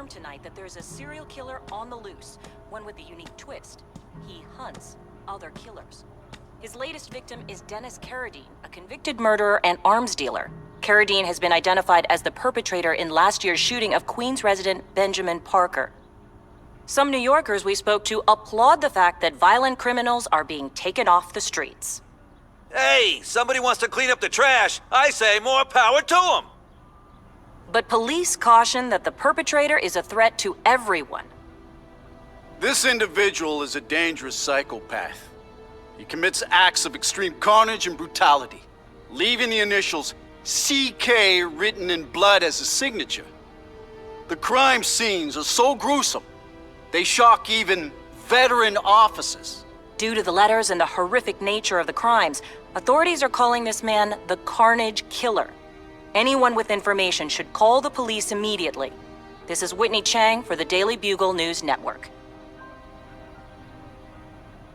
confirmed tonight that there's a serial killer on the loose, one with a unique twist. He hunts other killers. His latest victim is Dennis Carradine, a convicted murderer and arms dealer. Carradine has been identified as the perpetrator in last year's shooting of Queens resident Benjamin Parker. Some New Yorkers we spoke to applaud the fact that violent criminals are being taken off the streets. Hey, somebody wants to clean up the trash. I say more power to them. But police caution that the perpetrator is a threat to everyone. This individual is a dangerous psychopath. He commits acts of extreme carnage and brutality, leaving the initials CK written in blood as a signature. The crime scenes are so gruesome, they shock even veteran officers. Due to the letters and the horrific nature of the crimes, authorities are calling this man the Carnage Killer. Anyone with information should call the police immediately. This is Whitney Chang for the Daily Bugle News Network.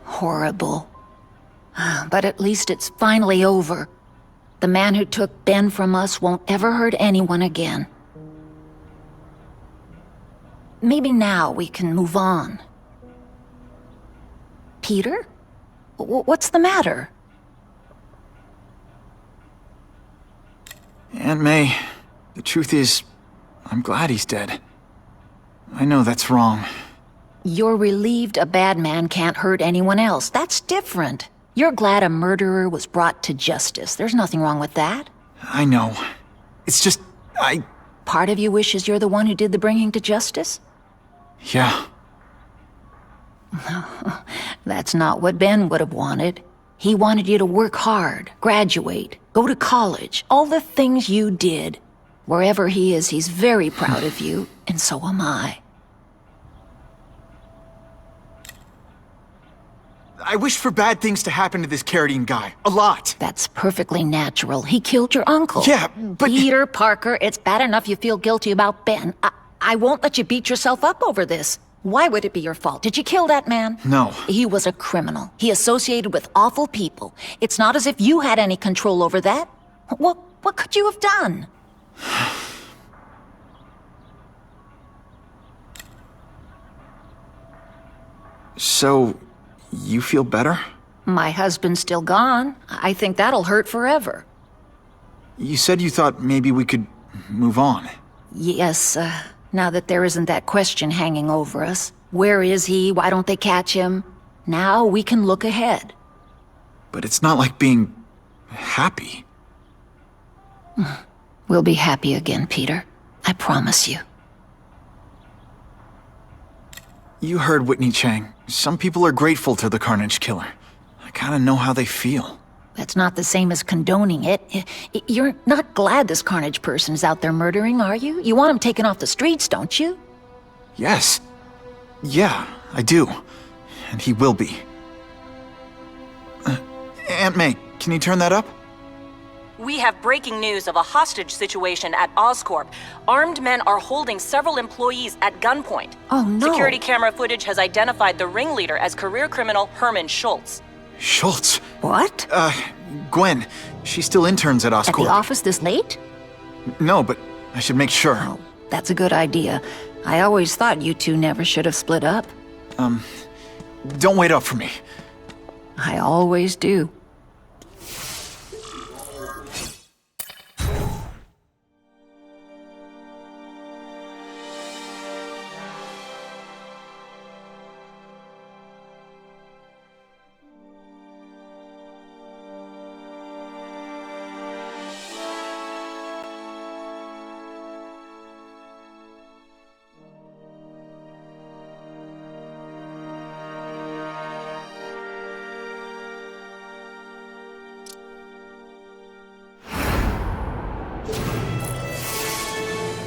Horrible. But at least it's finally over. The man who took Ben from us won't ever hurt anyone again. Maybe now we can move on. Peter? What's the matter? Aunt May, the truth is, I'm glad he's dead. I know that's wrong. You're relieved a bad man can't hurt anyone else. That's different. You're glad a murderer was brought to justice. There's nothing wrong with that. I know. It's just, Part of you wishes you're the one who did the bringing to justice? Yeah. That's not what Ben would have wanted. He wanted you to work hard, graduate, go to college, all the things you did. Wherever he is, he's very proud of you, and so am I. I wish for bad things to happen to this Carradine guy. A lot. That's perfectly natural. He killed your uncle. Yeah, but... Peter Parker, it's bad enough you feel guilty about Ben. I won't let you beat yourself up over this. Why would it be your fault? Did you kill that man? No. He was a criminal. He associated with awful people. It's not as if you had any control over that. What could you have done? So, you feel better? My husband's still gone. I think that'll hurt forever. You said you thought maybe we could move on. Yes, now that there isn't that question hanging over us. Where is he? Why don't they catch him? Now we can look ahead. But it's not like being happy. We'll be happy again, Peter. I promise you. You heard Whitney Chang. Some people are grateful to the Carnage Killer. I kinda know how they feel. That's not the same as condoning it. You're not glad this Carnage person's out there murdering, are you? You want him taken off the streets, don't you? Yes. Yeah, I do. And he will be. Aunt May, can you turn that up? We have breaking news of a hostage situation at Oscorp. Armed men are holding several employees at gunpoint. Oh, no. Security camera footage has identified the ringleader as career criminal Herman Schultz. Schultz? What? Gwen. She still interns at Oscorp. At the office this late? No, but I should make sure. Oh, that's a good idea. I always thought you two never should have split up. Don't wait up for me. I always do.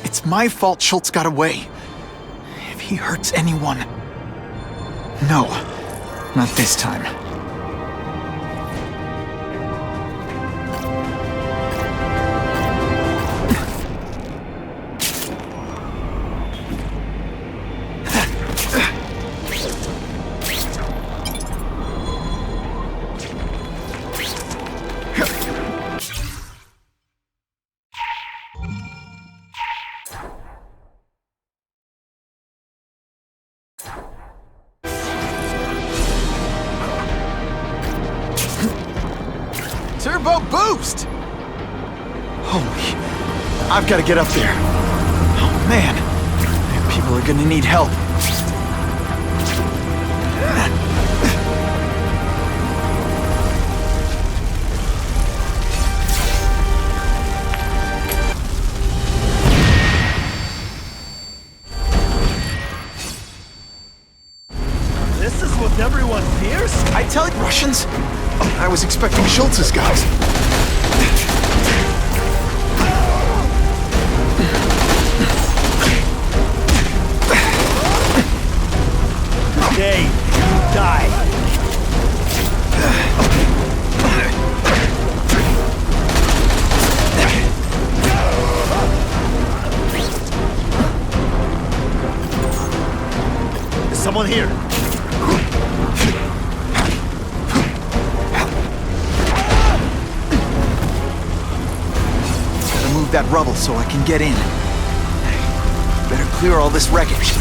It's my fault Schultz got away. If he hurts anyone... No, not this time. turbo boost! Holy... I've got to get up there. Oh, man. People are gonna need help. This is what everyone fears? I tell you, Russians? I was expecting Schultz's guys. They die. Is someone here? Gotta move that rubble so I can get in. Better clear all this wreckage.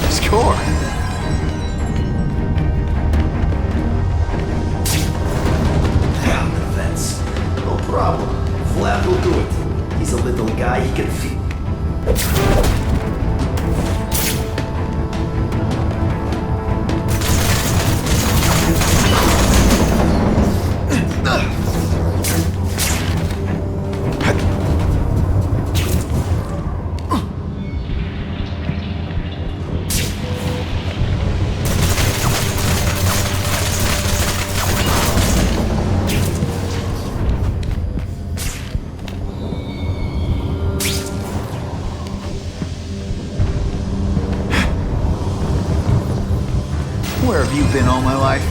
Score. That's no problem. Vlad will do it. He's a little guy, he can feel. Where have you been all my life?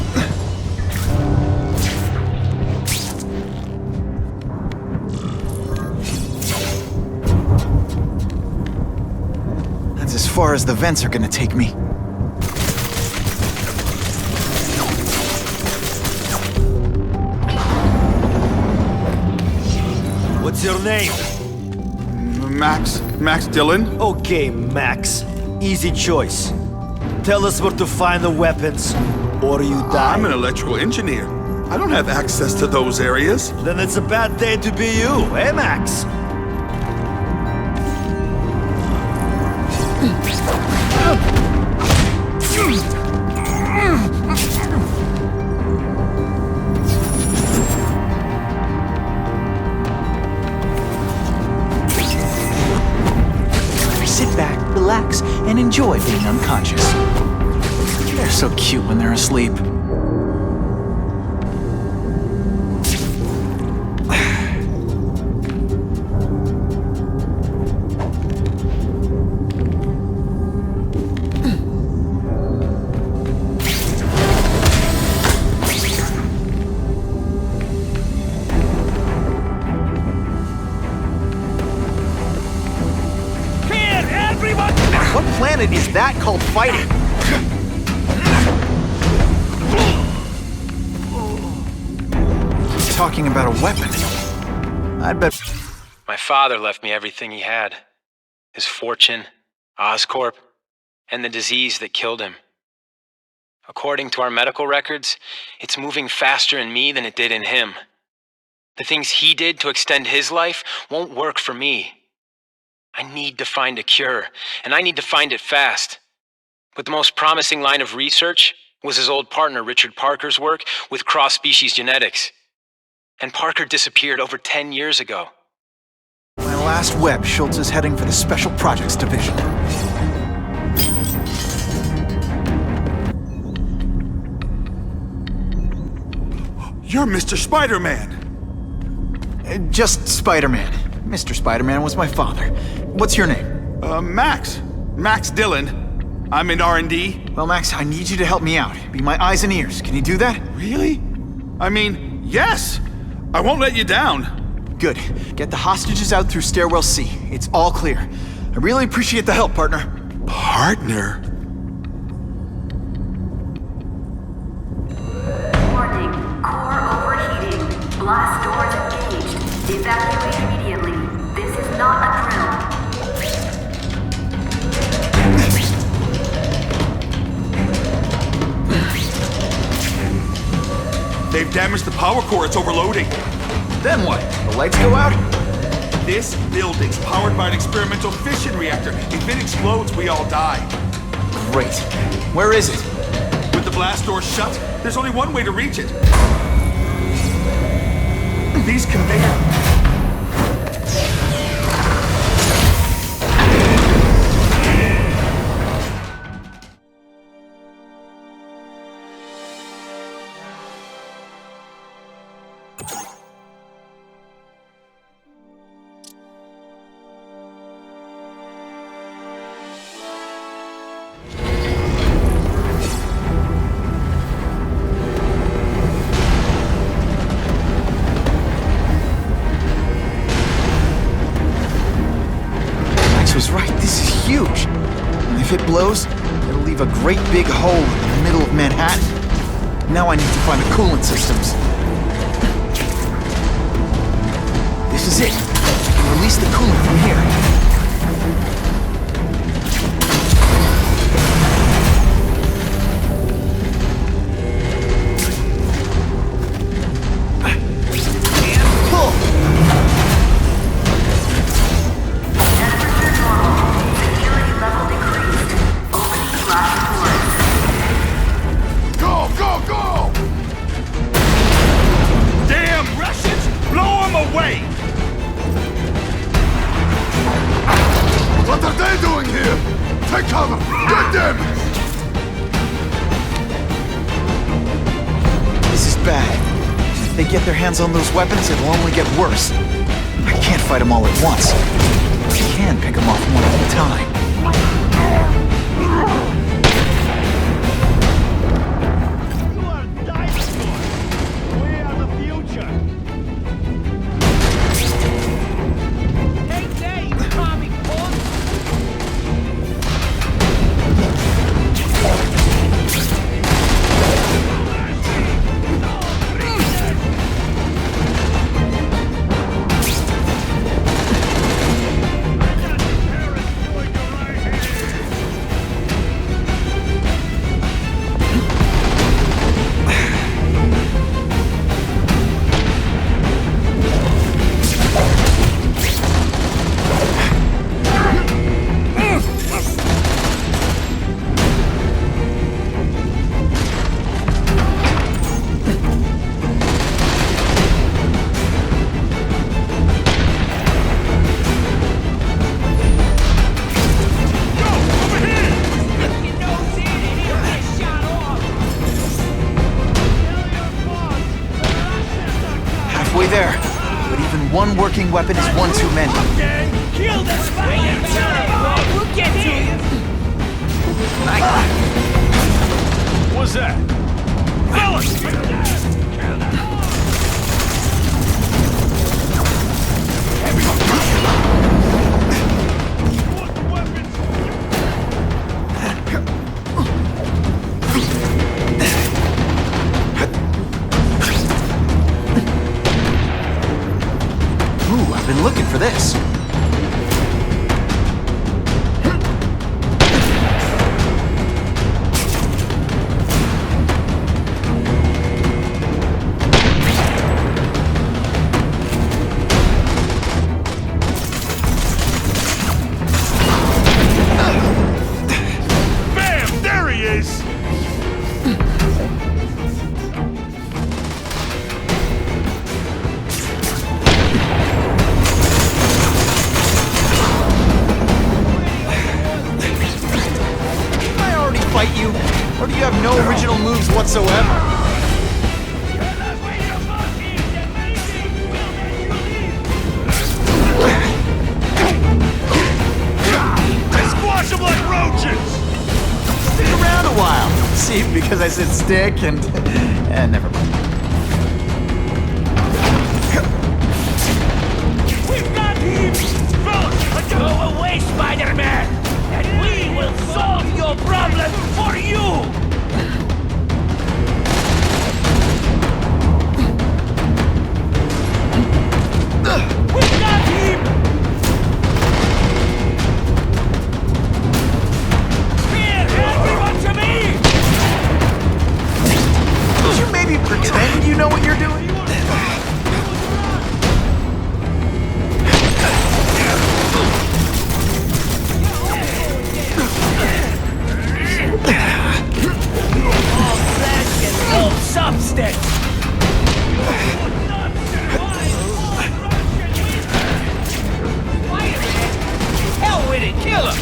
That's as far as the vents are gonna take me. What's your name? Max Dillon? Okay, Max. Easy choice. Tell us where to find the weapons, or you die. I'm an electrical engineer. I don't have access to those areas. Then it's a bad day to be you, eh, Max? Sit back, relax, and enjoy being unconscious. They're so cute when they're asleep. What planet is that called fighting? He's talking about a weapon. I'd bet... My father left me everything he had. His fortune, Oscorp, and the disease that killed him. According to our medical records, it's moving faster in me than it did in him. The things he did to extend his life won't work for me. I need to find a cure, and I need to find it fast. But the most promising line of research was his old partner Richard Parker's work with cross-species genetics. And Parker disappeared over 10 years ago. My last web, Schultz is heading for the Special Projects Division. You're Mr. Spider-Man. Just Spider-Man. Mr. Spider-Man was my father. What's your name? Max Dillon. I'm in R&D. Well, Max, I need you to help me out. Be my eyes and ears. Can you do that? Really? I mean, yes! I won't let you down. Good. Get the hostages out through stairwell C. It's all clear. I really appreciate the help, partner. Partner? Warning, core overheating. Blast doors engaged. Evacuate immediately. This is not a drill. They've damaged the power core. It's overloading. Then what? The lights go out? This building's powered by an experimental fission reactor. If it explodes, we all die. Great. Where is it? With the blast doors shut, there's only one way to reach it. These conveyors. Was right. This is huge. And if it blows, it'll leave a great big hole in the middle of Manhattan. Now I need to find the coolant systems. This is it. I can release the coolant from here. What are they doing here? Take cover! Get them! This is bad. If they get their hands on those weapons, it'll only get worse. I can't fight them all at once. I can pick them off one at a time. There. But even one working weapon is one too many. Kill the spider! We'll get to you! What's that? Fellas! I've been looking for this. Bam! There he is! Fight you? Or do you have no original moves whatsoever? Squash them like roaches! mercy because I said stick and never mind. We've got him! Go away, Spider-Man! And we will solve your problem for you! We've got him! Here, everyone to me! Could you maybe pretend you know what you're doing? All flesh and no substance! Hell with it, kill him!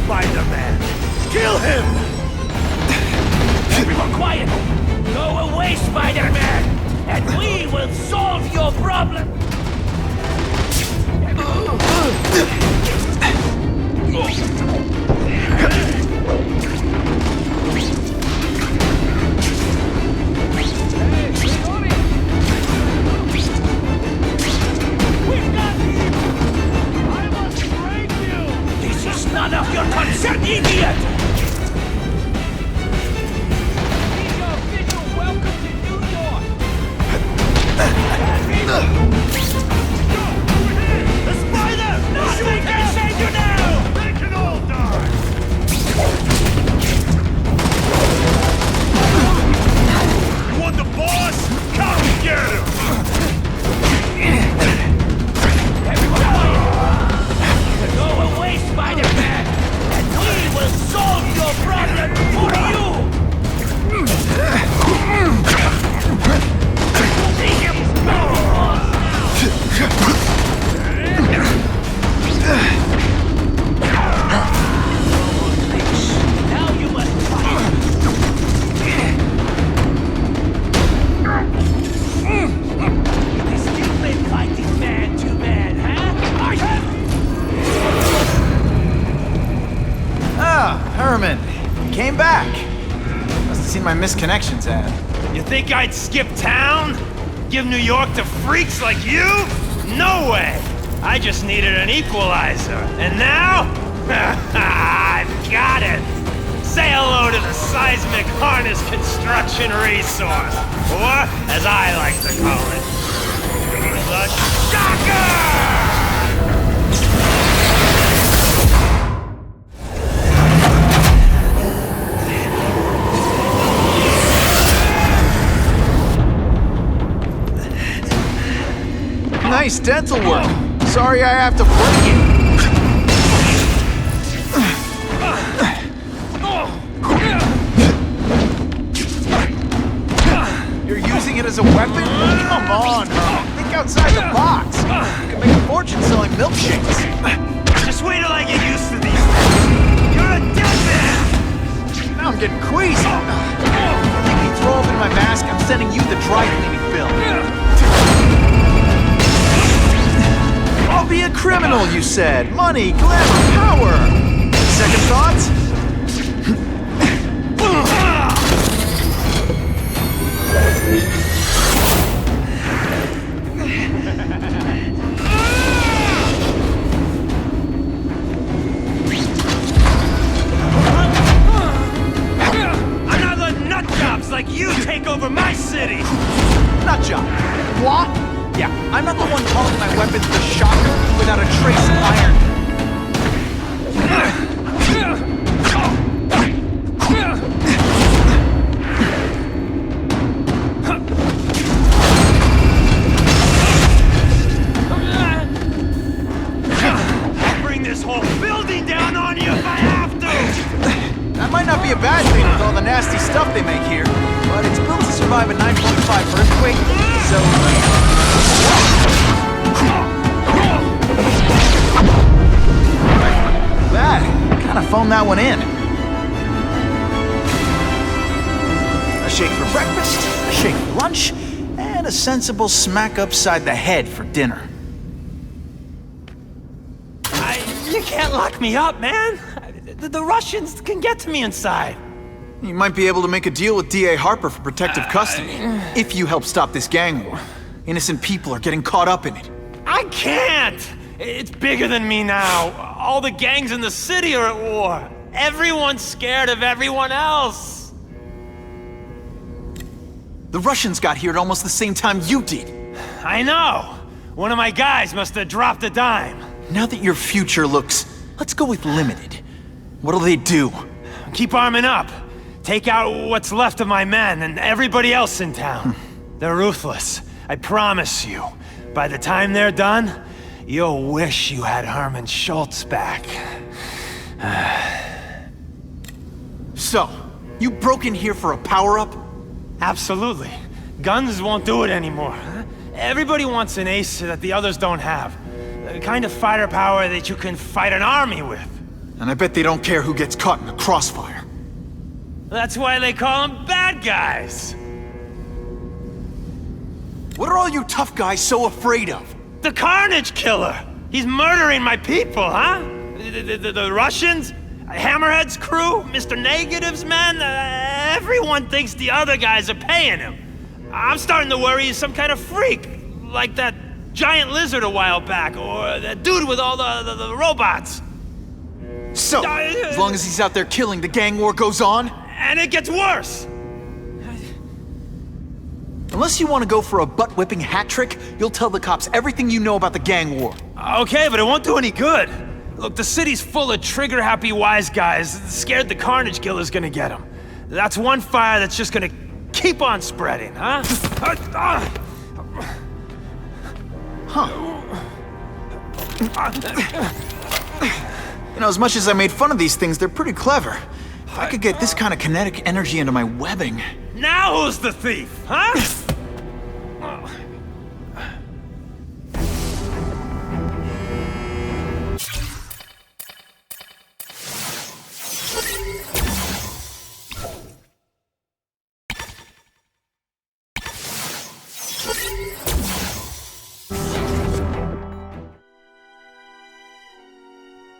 Spider-Man! Kill him! Everyone quiet! Go away, Spider-Man! And we will solve your problem! This is none of your concern, idiot! Welcome to New York! The spider! Nothing can save you now! They can all die! You want the boss? Come get him! Everyone quiet! Go away, Spider-Man! And we will solve your problem for you! Now you must fight! They still been fighting man to man, huh? Ah, Herman. You came back. Must have seen my missed connections ad. You think I'd skip town? Give New York to freaks like you? No way! I just needed an equalizer. And now? I've got it! Say hello to the seismic harness construction resource. Or, as I like to call it, the Shocker! Nice dental work. Sorry I have to break it. You're using it as a weapon? Come on, Herman. Think outside the box. You can make a fortune selling milkshakes. Just wait till I get used to these things. You're a dead man! Now I'm getting queasy. If you throw open my mask, I'm sending you the dry cleaning bill. I'll be a criminal, you said. Money, glamour, power. Second thoughts? Another nut jobs like you take over my city! Nut job. What? Yeah, I'm not the one calling my weapons the Shocker without a trace of iron. I'll bring this whole building down on you if I have to! That might not be a bad thing with all the nasty stuff they make here, but it's built to survive a 9.5 earthquake, so... That kind of phoned that one in. A shake for breakfast, a shake for lunch, and and a sensible smack upside the head for dinner. You can't lock me up, man. The Russians can get to me inside. You might be able to make a deal with D.A. Harper for protective custody, if you help stop this gang war. Innocent people are getting caught up in it. I can't! It's bigger than me now. All the gangs in the city are at war. Everyone's scared of everyone else. The Russians got here at almost the same time you did. I know. One of my guys must have dropped a dime. Now that your future looks, let's go with limited. What'll they do? Keep arming up. Take out what's left of my men and everybody else in town. They're ruthless. I promise you. By the time they're done, you'll wish you had Herman Schultz back. So, you broke in here for a power-up? Absolutely. Guns won't do it anymore. Everybody wants an ace that the others don't have. The kind of fighter power that you can fight an army with. And I bet they don't care who gets caught in the crossfire. That's why they call them bad guys. What are all you tough guys so afraid of? The Carnage Killer! He's murdering my people, huh? The Russians? Hammerhead's crew? Mr. Negative's men? Everyone thinks the other guys are paying him. I'm starting to worry he's some kind of freak. Like that giant lizard a while back, or that dude with all the robots. So, as long as he's out there killing, the gang war goes on? And it gets worse! Unless you want to go for a butt-whipping hat trick, you'll tell the cops everything you know about the gang war. Okay, but it won't do any good. Look, the city's full of trigger-happy wise guys, scared the Carnage Killer's gonna get them. That's one fire that's just gonna keep on spreading, huh? You know, as much as I made fun of these things, they're pretty clever. If I could get this kind of kinetic energy into my webbing... Now who's the thief, huh?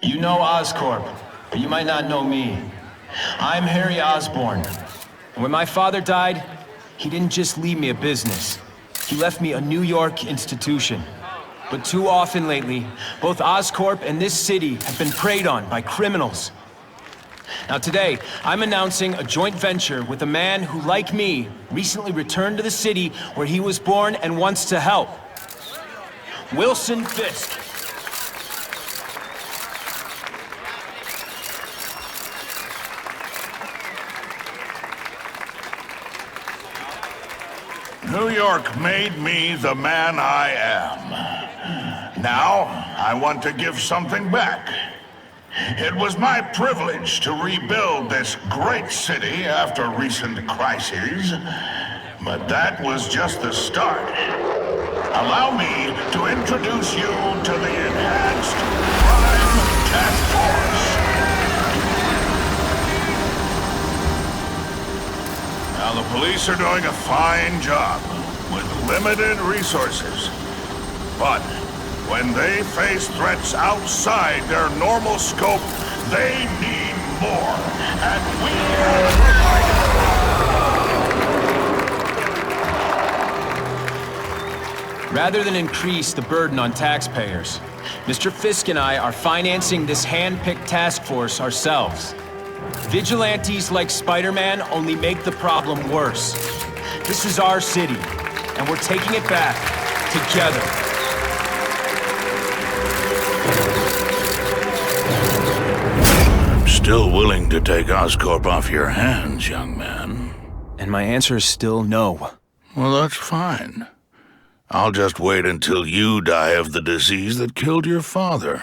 You know Oscorp, but you might not know me. I'm Harry Osborn. When my father died, he didn't just leave me a business. He left me a New York institution. But too often lately, both Oscorp and this city have been preyed on by criminals. Now today, I'm announcing a joint venture with a man who, like me, recently returned to the city where he was born and wants to help. Wilson Fisk. New York made me the man I am. Now, I want to give something back. It was my privilege to rebuild this great city after recent crises, but that was just the start. Allow me to introduce you to the Enhanced Crime Task Force. Now, the police are doing a fine job with limited resources. But when they face threats outside their normal scope, they need more. And we are providing. Rather than increase the burden on taxpayers, Mr. Fisk and I are financing this hand-picked task force ourselves. Vigilantes like Spider-Man only make the problem worse. This is our city, and we're taking it back together. I'm still willing to take Oscorp off your hands, young man. And my answer is still no. Well, that's fine. I'll just wait until you die of the disease that killed your father.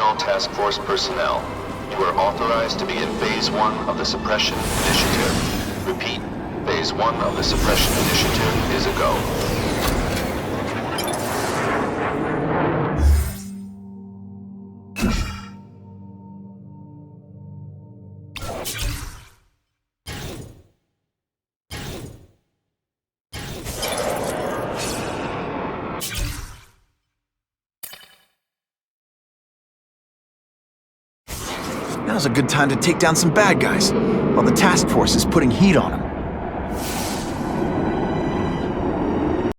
all task force personnel. You are authorized to begin Phase 1 of the Suppression Initiative. Repeat, Phase 1 of the Suppression Initiative is a go. Now's a good time to take down some bad guys, while the task force is putting heat on them.